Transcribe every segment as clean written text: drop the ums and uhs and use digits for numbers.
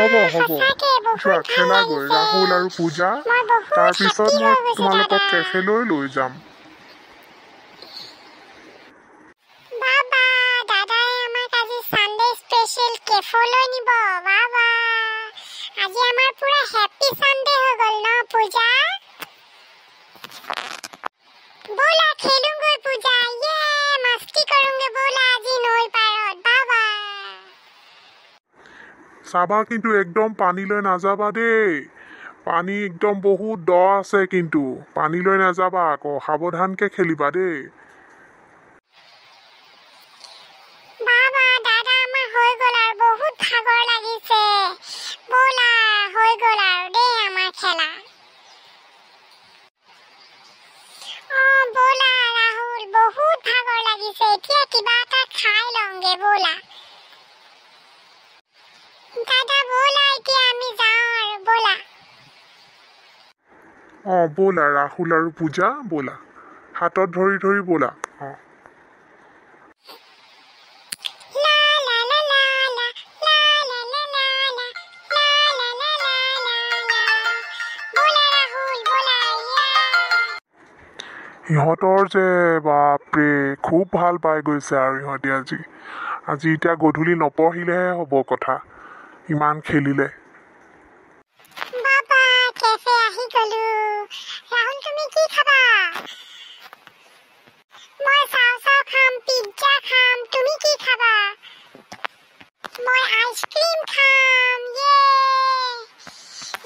হ'ব যোৱা খেলাগৈ ৰাহুল আৰু পূজা তাৰপিছত মই তোমালোকক কেফেলৈ লৈ যাম কেফলৈ নিব বাবা আজি আমাৰ পুৰা হ্যাপি সানডে হৈ গল ন পূজা बोला खेलूंगे पूजा ये मस्ती करूंगे बोला আজি নৈ পাৰত বাবা চাবা কিন্তু একদম পানীলৈ নাযাবা দেই পানী একদম বহুত দ আছে কিন্তু পানীলৈ নাযাবা আকৌ সাৱধানকে খেলিবা দেই বাবা দাদা আমাৰ হৈ গল আৰু বহুত ভাগৰ লাগিছে बोला হৈ গল আৰু দেই আমাৰ খেলা बोला राहुल बहुत भागर লাগিছে এতিয়া কিবা এটা খাই লংগে बोला दादा बोला এতিয়া আমি যাও আৰু बोला बोला राहुल আৰু পূজা बोला হাতত ধৰি ধৰি बोला ইহঁতৰ যে বাপৰে খুব ভাল পাই গৈছে আৰু ইহঁতে আজি এতিয়া গধূলি নপঢ়িলেহে হ'ব কথা ইমান খেলিলে বাবা কেফে আহি গলো ৰাহুল তুমি কি খাবা মই চাও খাম পিজ্জা খাম তুমি কি খাবা মই আইসক্রিম খাম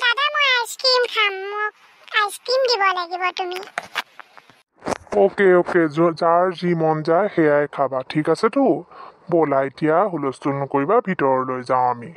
দাদা মই আইসক্রিম খাম মোক আইসক্রিম দিব লাগিব তুমি ओके যাৰ যি মন যায় সেয়াই খাবা ঠিক আছেতো ব'লা এতিয়া হুলস্থুল নকৰিবা ভিতৰলৈ যাওঁ আমি